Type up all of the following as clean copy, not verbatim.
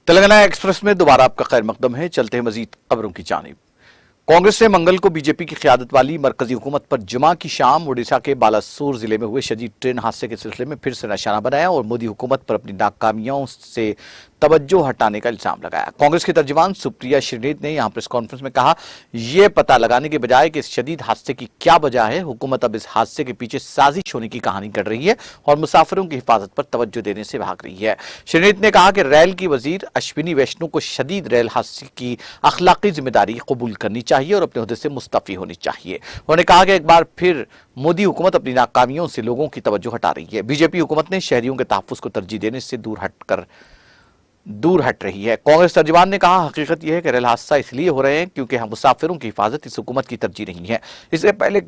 Telangana express में दोबारा आपका खैर मकदम है। चलते हैं मजीद खबरों की जानिब। कांग्रेस ने मंगल को बीजेपी की क़यादत वाली मरकजी हुकूमत पर जुमा की शाम ओडिशा के बालासोर जिले में हुए शदीद ट्रेन हादसे के सिलसिले में फिर से निशाना बनाया और मोदी हुकूमत पर अपनी नाकामियों से तवज्जो हटाने का इल्जाम लगाया। कांग्रेस की तर्जुमान सुप्रिया श्रीनेत ने यहां प्रेस कॉन्फ्रेंस में कहा, यह पता लगाने के बजाय कि इस शदीद हादसे की क्या वजह है, हुकूमत अब इस हादसे के पीछे साजिश होने की कहानी कर रही है और मुसाफिरों की हिफाजत पर तवज्जो देने से भाग रही है। श्रीनेत ने कहा कि रेल की वजीर अश्विनी वैष्णो को शदीद रेल हादसे की अखलाकी जिम्मेदारी कबूल करनी चाहिए और अपने ओहदे से मुस्तफी होनी चाहिए। उन्होंने कहा कि एक बार फिर मोदी हुकूमत अपनी नाकामियों से लोगों की तवज्जो हटा रही है। बीजेपी हुकूमत ने शहरियों के तहफ्फुज़ को तरजीह देने से दूर हट रही है। कांग्रेस तर्जुमान ने कहा, हकीकत यह है कि रेल हादसा इसलिए हो रहे हैं क्योंकि हम मुसाफिरों की हिफाजत इस हुकूमत की तरजीह नहीं है। इससे पहले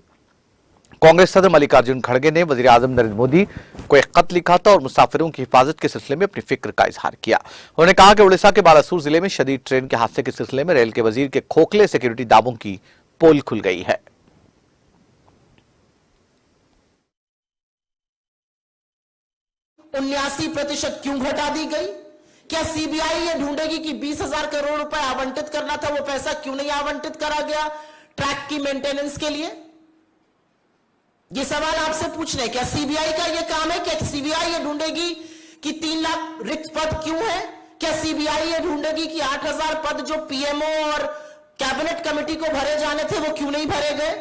कांग्रेस सदर मल्लिकार्जुन खड़गे ने वजीर आजम नरेंद्र मोदी को एक खत लिखा था और मुसाफिरों की हिफाजत के सिलसिले में अपनी फिक्र का इजहार किया। उन्होंने कहा कि उड़ीसा के बालासोर जिले में शदीद ट्रेन के हादसे के सिलसिले में रेल के वजीर के खोखले सिक्योरिटी दावों की पोल खुल गई है। 79% क्यों घटा दी गई? क्या सीबीआई ये ढूंढेगी कि 20,000 करोड़ रुपए आवंटित करना था, वो पैसा क्यों नहीं आवंटित करा गया ट्रैक की मेंटेनेंस के लिए? ये सवाल आपसे पूछने, क्या सीबीआई का ये काम है? क्या सीबीआई ये ढूंढेगी कि 3 लाख रिक्त पद क्यों है? क्या सीबीआई ये ढूंढेगी कि 8,000 पद जो पीएमओ और कैबिनेट कमेटी को भरे जाने थे वो क्यों नहीं भरे गए?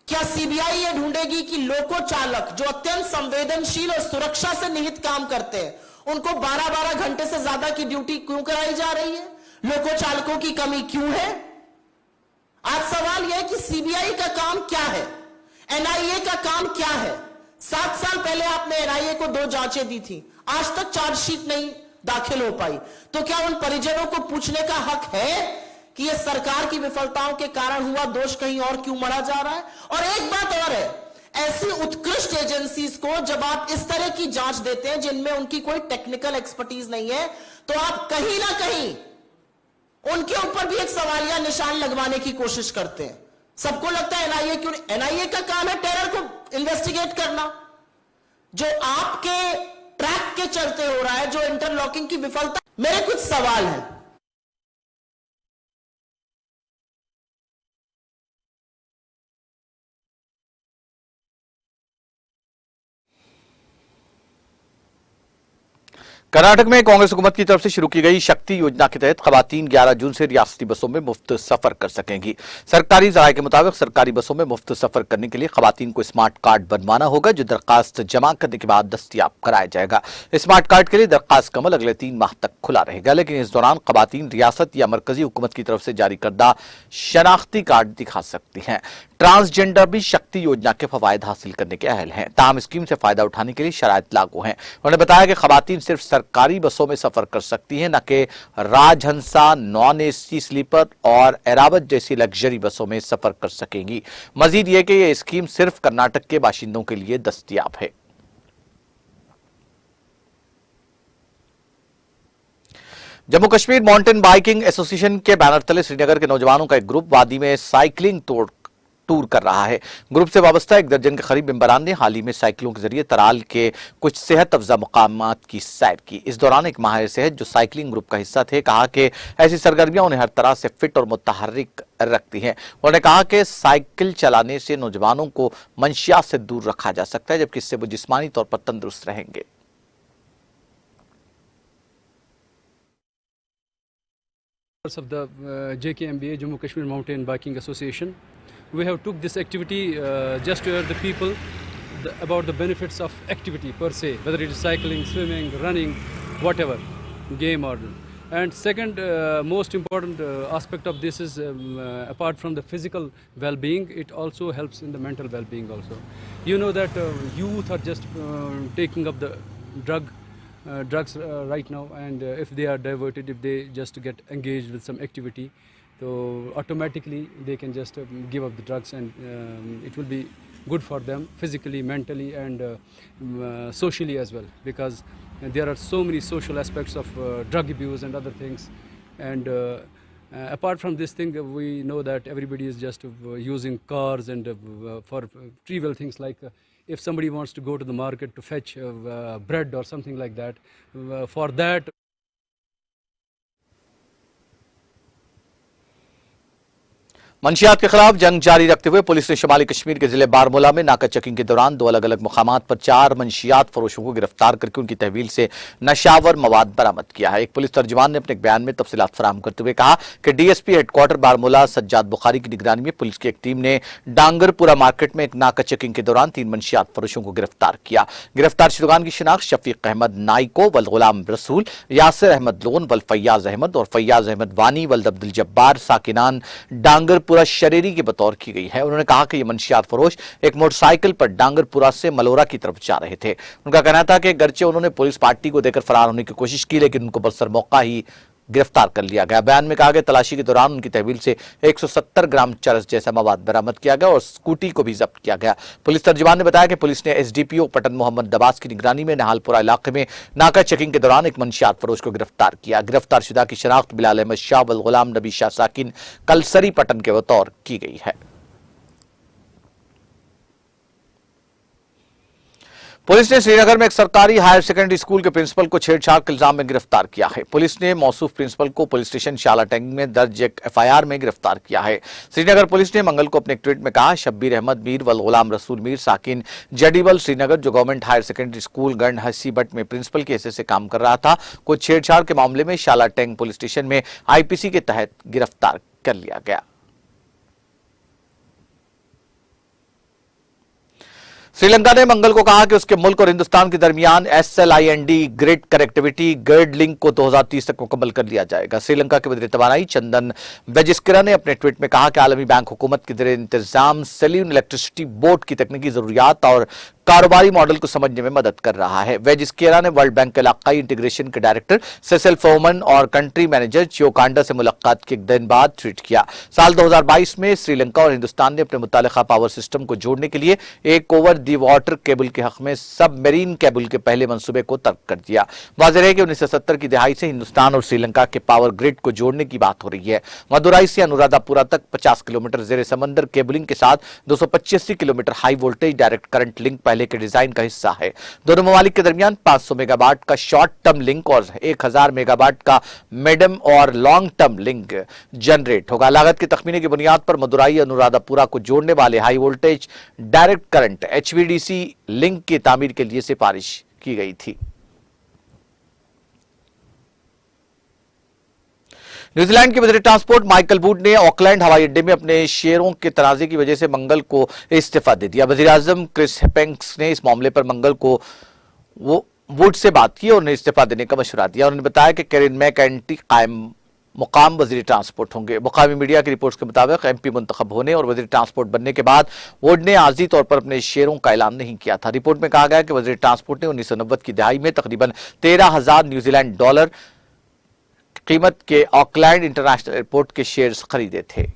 क्या सीबीआई ये ढूंढेगी कि लोको चालक जो अत्यंत संवेदनशील और सुरक्षा से निहित काम करते हैं, उनको 12-12 घंटे से ज्यादा की ड्यूटी क्यों कराई जा रही है? लोको चालकों की कमी क्यों है? आज सवाल यह है कि सीबीआई का काम क्या है, एनआईए का काम क्या है? 7 साल पहले आपने एनआईए को 2 जांचें दी थी, आज तक चार्जशीट नहीं दाखिल हो पाई। तो क्या उन परिजनों को पूछने का हक है कि यह सरकार की विफलताओं के कारण हुआ, दोष कहीं और क्यों मढ़ा जा रहा है? और एक बात और है, ऐसी उत्कृष्ट एजेंसीज को जब आप इस तरह की जांच देते हैं जिनमें उनकी कोई टेक्निकल एक्सपर्टीज नहीं है, तो आप कहीं ना कहीं उनके ऊपर भी एक सवालिया निशान लगवाने की कोशिश करते हैं। सबको लगता है एनआईए क्यों? एनआईए का काम है टेरर को इन्वेस्टिगेट करना। जो आपके ट्रैक के चलते हो रहा है, जो इंटरलॉकिंग की विफलता। मेरे कुछ सवाल हैं। कर्नाटक में कांग्रेस हुकूमत की तरफ से शुरू की गई शक्ति योजना के तहत खवातीन 11 जून से रियासती बसों में मुफ्त सफर कर सकेंगी। सरकारी ज़राए के मुताबिक सरकारी बसों में मुफ्त सफर करने के लिए खवातीन को स्मार्ट कार्ड बनवाना होगा, जो दरखास्त जमा करने के बाद दस्तयाब कराया जाएगा। स्मार्ट कार्ड के लिए दरखास्त का अमल अगले 3 माह तक खुला रहेगा, लेकिन इस दौरान खवातीन रियासत या मरकजी हुकूमत की तरफ से जारी करदा शनाख्ती कार्ड दिखा सकती हैं। ट्रांसजेंडर भी शक्ति योजना के फवायद हासिल करने के अहल हैं। ताहम स्कीम से फायदा उठाने के लिए शराइत लागू हैं। उन्होंने बताया कि खवातीन सिर्फ सरकारी बसों में सफर कर सकती हैं, न कि राजहंसा, नॉन एसी स्लीपर और एरावत जैसी लग्जरी बसों में सफर कर सकेंगी। मजीद यह कि यह स्कीम सिर्फ कर्नाटक के बाशिंदों के लिए दस्तयाब है। Jammu Kashmir mountain biking association के बैनर तले श्रीनगर के नौजवानों का एक ग्रुप वादी में साइकिलिंग टूर कर रहा है। ग्रुप से वाबस्ता 1 दर्जन के करीब मेंबरान ने हाल ही में साइकिलों के जरिए तराल के कुछ सेहत अफजा मकामात की सैर की। इस दौरान एक माहिर सेहत जो साइकिलिंग ग्रुप का हिस्सा थे, कहा कि ऐसी सरगर्मियां उन्हें हर तरह से फिट और मुतहर्रिक रखती हैं। उन्होंने कहा कि साइकिल चलाने से नौजवानों को मंशियात से दूर रखा जा सकता है, जबकि इससे वो जिस्मानी तौर पर तंदुरुस्त रहेंगे। Of the JKMBA, Jammu Kashmir Mountain Biking Association, we have took this activity just to alert the people about the benefits of activity per se, whether it is cycling, swimming, running, whatever, game or. And second most important aspect of this is apart from the physical well-being, it also helps in the mental well-being also. You know that youth are just taking up the drugs right now, and if they are diverted, if they just get engaged with some activity, so automatically they can just give up the drugs, and it will be good for them physically, mentally, and socially as well, because there are so many social aspects of drug abuse and other things. And apart from this thing, we know that everybody is just using cars and for trivial things like if somebody wants to go to the market to fetch bread or something like that, for that मंशियात के खिलाफ जंग जारी रखते हुए police ने शुमाली कश्मीर के जिले बारामूला में नाका चेकिंग के दौरान 2 अलग अलग मुकामात पर 4 मंशियात फरोशों को गिरफ्तार करके उनकी तहवील से नशावर मवाद बरामद किया है। एक पुलिस तर्जुमान ने अपने एक बयान में तफसीलात फराहम करते हुए कहा कि डीएसपी हेडक्वार्टर बारामूला सज्जाद बुखारी की निगरानी में पुलिस की एक टीम ने डांगरपुरा मार्केट में एक नाका चेकिंग के दौरान 3 मंशियात फरोशों को गिरफ्तार किया। गिरफ्तार शुरगान की शिनाख्त शफीक अहमद नाइको वल गुलाम रसूल, यासिर अहमद लोन वल फैयाज अहमद और फैयाज अहमद वानी वल अब्दुल जब्बार साकिनान डांगरपुरा शरीरी के बतौर की गई है। उन्होंने कहा कि ये मंशियात फरोश एक मोटरसाइकिल पर डांगरपुरा से मलोरा की तरफ जा रहे थे। उनका कहना था कि गर्चे उन्होंने पुलिस पार्टी को देकर फरार होने की कोशिश की, लेकिन उनको बरसर मौका ही गिरफ्तार कर लिया गया। बयान में कहा गया तलाशी के दौरान उनकी तहवील से 170 ग्राम चरस जैसा मवाद बरामद किया गया और स्कूटी को भी जब्त किया गया। पुलिस तर्जुमान ने बताया कि पुलिस ने एसडीपीओ पटन मोहम्मद दबास की निगरानी में नहालपुरा इलाके में नाका चेकिंग के दौरान एक मंशियात फरोश को गिरफ्तार किया। गिरफ्तार शुदा की शनाख्त बिलाल अहमद शाह वल गुलाम नबी शाह साकिन कलसरी पटन के बतौर की गई है। पुलिस ने श्रीनगर में एक सरकारी हायर सेकेंडरी स्कूल के प्रिंसिपल को छेड़छाड़ के इल्जाम में गिरफ्तार किया है। पुलिस ने मौसूफ प्रिंसिपल को पुलिस स्टेशन शाला टैंग में दर्ज एक एफआईआर में गिरफ्तार किया है। श्रीनगर पुलिस ने मंगल को अपने एक ट्वीट में कहा शब्बीर अहमद मीर वल गुलाम रसूल मीर साकिन जडीबल श्रीनगर, जो गवर्नमेंट हायर सेकेंडरी स्कूल गंड हसीबट में प्रिंसिपल के हैसियत से काम कर रहा था, को छेड़छाड़ के मामले में शाला टैंग पुलिस स्टेशन में आईपीसी के तहत गिरफ्तार कर लिया गया। श्रीलंका ने मंगल को कहा कि उसके मुल्क और हिंदुस्तान के दरमियान SLIND ग्रिड कनेक्टिविटी गर्ड लिंक को 2030 तक मुकम्मल कर लिया जाएगा। श्रीलंका के वज़ीर तवानाई चंदन वेजिस्किरा ने अपने ट्वीट में कहा कि आलमी बैंक हुकूमत के ज़रिए इंतजाम सैल्यून इलेक्ट्रिसिटी बोर्ड की तकनीकी जरूरियात और कारोबारी मॉडल को समझने में मदद कर रहा है। वेजिस्किरा ने वर्ल्ड बैंक के इलाकाई इंटीग्रेशन के डायरेक्टर सेसिल फोमन और कंट्री मैनेजर चियोकांडा से मुलाकात के एक दिन बाद ट्वीट किया। साल 2022 में श्रीलंका और हिंदुस्तान ने अपने मुतालिका पावर सिस्टम को जोड़ने के लिए एक ओवर दी वाटर केबल के हक में सबमरीन केबल के पहले मंसूबे को तर्क कर दिया। वाज़ेह है कि 1970 की दिहाई से हिंदुस्तान और श्रीलंका के पावर ग्रिड को जोड़ने की बात हो रही है। मदुराई से अनुराधापुरा तक 50 किलोमीटर जेर समंदर केबलिंग के साथ 285 kilometre high voltage direct current link पहले के डिजाइन का हिस्सा है। दोनों ममालिक के दरमियान 500 मेगावाट का शॉर्ट टर्म लिंक और 1000 मेगावाट का मिडियम और लॉन्ग टर्म लिंक जनरेट होगा। लागत के तखमीने की बुनियाद पर मदुराई अनुराधापुरा को जोड़ने वाले high voltage direct current HVDC link की तामीर के लिए सिफारिश की गई थी। न्यूजीलैंड के वज़ीर ट्रांसपोर्ट माइकल वुड ने ऑकलैंड हवाई अड्डे में अपने शेयरों के तनाज़े की वजह से मंगल को इस्तीफा दे दिया। वज़ीर आज़म क्रिस हेपेंक्स ने इस मामले पर मंगल को वुड से बात की और उन्हें इस्तीफा देने का मशवरा दिया। उन्होंने बताया कि कैरिन मैकएंटी कायम मुकाम वज़ीर ट्रांसपोर्ट होंगे। मुकामी मीडिया की रिपोर्ट्स के मुताबिक MP मुंतखब होने और वज़ीर ट्रांसपोर्ट बनने के बाद वुड ने आर्जी तौर पर अपने शेयरों का ऐलान नहीं किया था। रिपोर्ट में कहा गया कि वज़ीर ट्रांसपोर्ट ने 1990 की दिहाई में तकरीबन 13,000 न्यूजीलैंड डॉलर कीमत के ऑकलैंड इंटरनेशनल एयरपोर्ट के शेयर्स खरीदे थे।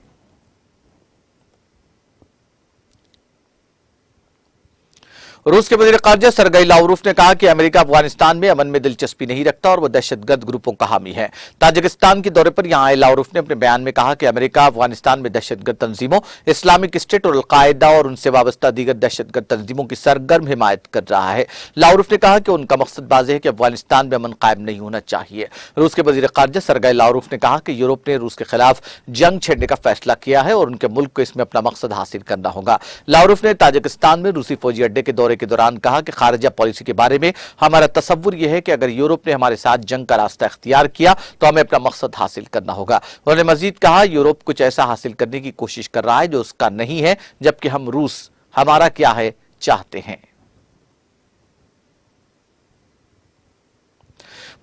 रूस के वज़ीर ख़ारजा सरगई लावरूफ ने कहा कि अमेरिका अफगानिस्तान में अमन में दिलचस्पी नहीं रखता और वह दहशतगर्द ग्रुपों का हामी है। ताजिकिस्तान के दौरे पर यहां आए लावरूफ ने अपने बयान में कहा कि अमेरिका अफगानिस्तान में दहशतगर्द तंजीमों, इस्लामिक स्टेट और अलकायदा और उनसे वाबस्ता दीगर दहशतगर्द तंजीमों की सरगर्म हिमायत कर रहा है। लावरूफ ने कहा कि उनका मकसद वाज़ेह है कि अफगानिस्तान में अमन कायम नहीं होना चाहिए। रूस के वज़ीर ख़ारजा सरगई लावरूफ ने कहा कि यूरोप ने रूस के खिलाफ जंग छेड़ने का फैसला किया है और उनके मुल्क को इसमें अपना मकसद हासिल करना होगा। लावरूफ ने ताजिकिस्तान में रूसी फौजी अड्डे के दौरे के दौरान कहा कि खारिजा पॉलिसी के बारे में हमारा तसव्वुर यह है कि अगर यूरोप ने हमारे साथ जंग का रास्ता इख्तियार किया तो हमें अपना मकसद हासिल करना होगा। उन्होंने मजीद कहा यूरोप कुछ ऐसा हासिल करने की कोशिश कर रहा है जो उसका नहीं है, जबकि हम रूस हमारा क्या है चाहते हैं।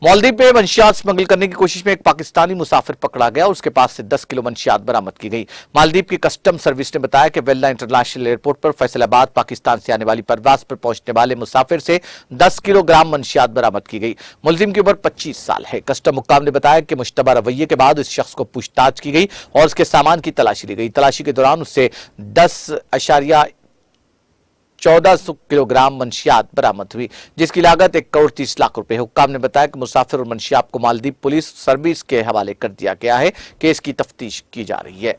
मालदीव में मंशियात स्मगल करने की कोशिश में एक पाकिस्तानी मुसाफिर पकड़ा गया और उसके पास से 10 किलो मंशियात बरामद की गई। मालदीव की कस्टम सर्विस ने बताया कि वेल्ला इंटरनेशनल एयरपोर्ट पर फैसलाबाद पाकिस्तान से आने वाली परवाज पर पहुंचने वाले मुसाफिर से 10 किलोग्राम मंशियात बरामद की गई। मुलजिम की उम्र 25 साल है। कस्टम हुक्काम ने बताया कि मुश्तबा रवैये के बाद इस शख्स को पूछताछ की गई और उसके सामान की तलाशी ली गई। तलाशी के दौरान उससे 10 1400 किलोग्राम मंशियात बरामद हुई, जिसकी लागत 1 करोड़ 30 लाख रुपए है। हुक्काम ने बताया कि मुसाफिर और मंशियात को मालदीव पुलिस सर्विस के हवाले कर दिया गया है। केस की तफ्तीश की जा रही है।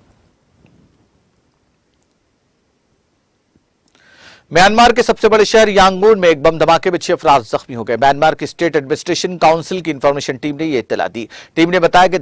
म्यांमार के सबसे बड़े शहर यांगून में एक बम धमाके में 6 अफराद जख्मी हो गए। म्यांमार की स्टेट एडमिनिस्ट्रेशन काउंसिल की इंफॉर्मेशन टीम ने यह इत्तला दी। टीम ने बताया कि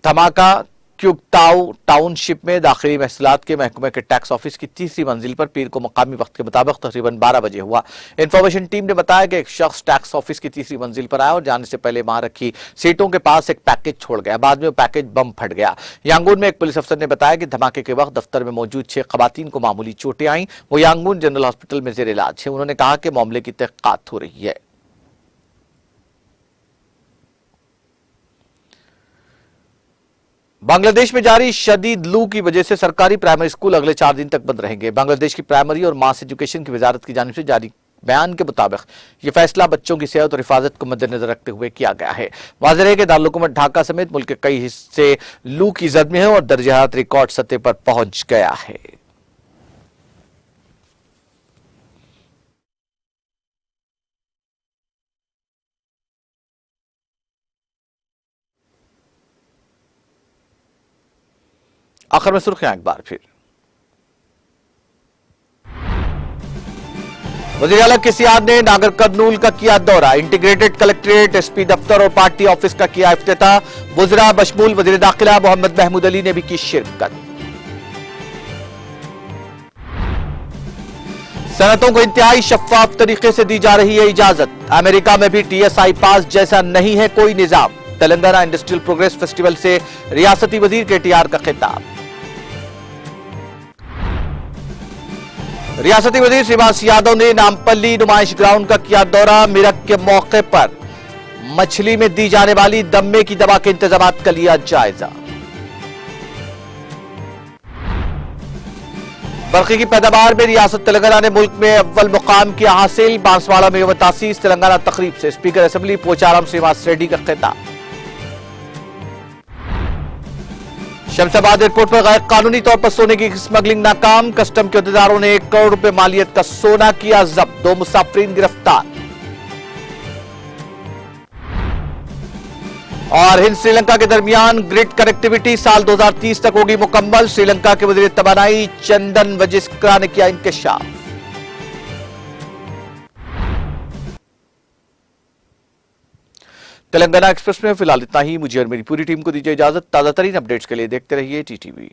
धमाका क्यूकताऊ टाउनशिप में दाखिली महसूलात के महकमे के टैक्स ऑफिस की तीसरी मंजिल पर पीर को मकामी वक्त के मुताबिक तकरीबन 12 बजे हुआ। इंफॉर्मेशन टीम ने बताया कि एक शख्स टैक्स ऑफिस की तीसरी मंजिल पर आया और जाने से पहले वहां रखी सीटों के पास एक पैकेज छोड़ गया। बाद में वो पैकेज बम फट गया। यांगून में एक पुलिस अफसर ने बताया कि धमाके के वक्त दफ्तर में मौजूद 6 खवातीन को मामूली चोटें आईं। वो यांगून जनरल हॉस्पिटल में जेर इलाज है। उन्होंने कहा कि मामले की तहकीकात हो रही है। बांग्लादेश में जारी शदीद लू की वजह से सरकारी प्राइमरी स्कूल अगले 4 दिन तक बंद रहेंगे। बांग्लादेश की प्राइमरी और मास एजुकेशन की वजारत की जानिब से जारी बयान के मुताबिक यह फैसला बच्चों की सेहत और हिफाजत को मद्देनजर रखते हुए किया गया है। वाज़ेह है कि दारुल हुकूमत ढाका समेत मुल्क के कई हिस्से लू की जद में है और दर्जे हरारत रिकॉर्ड सतह पर पहुंच गया है। आखिर में सुर्खियां एक बार फिर। वज़ीर आला केसीआर ने नागर कर्नूल का किया दौरा। इंटीग्रेटेड कलेक्ट्रेट, एसपी दफ्तर और पार्टी ऑफिस का किया इफ्तिताह। वज़रा बशमूल वज़ीर दाखिला मोहम्मद महमूद अली ने भी की शिरकत। सनतों को इंतहाई शफाफ तरीके से दी जा रही है इजाजत। अमेरिका में भी TSI पास जैसा नहीं है कोई निजाम। तेलंगाना इंडस्ट्रियल प्रोग्रेस फेस्टिवल से रियासती वजीर KTR का खिताब। रियासती वजीर श्रीवास यादव ने नामपल्ली नुमाइश ग्राउंड का किया दौरा। मिरक के मौके पर मछली में दी जाने वाली दम्मे की दवा के इंतजाम का लिया जायजा। बरक़ी की पैदावार में रियासत तेलंगाना ने मुल्क में अव्वल मुकाम किया हासिल। बांसवाड़ा में यौम तासीस तेलंगाना तकरीब से स्पीकर असेंबली पोचाराम श्रीवास रेड्डी का खिताब। शमशाबाद एयरपोर्ट पर गैर कानूनी तौर पर सोने की स्मगलिंग नाकाम। कस्टम के अहदेदारों ने 1 करोड़ रुपए मालियत का सोना किया जब्त। 2 मुसाफिरीन गिरफ्तार। और हिंद श्रीलंका के दरमियान ग्रिड कनेक्टिविटी साल 2030 तक होगी मुकम्मल। श्रीलंका के वजीर तवानाई चंदन वजिस्क्रा ने किया इंकशाफ। तेलंगाना एक्सप्रेस में फिलहाल इतना ही। मुझे और मेरी पूरी टीम को दीजिए इजाजत। ताजा तरीन अपडेट्स के लिए देखते रहिए TTV।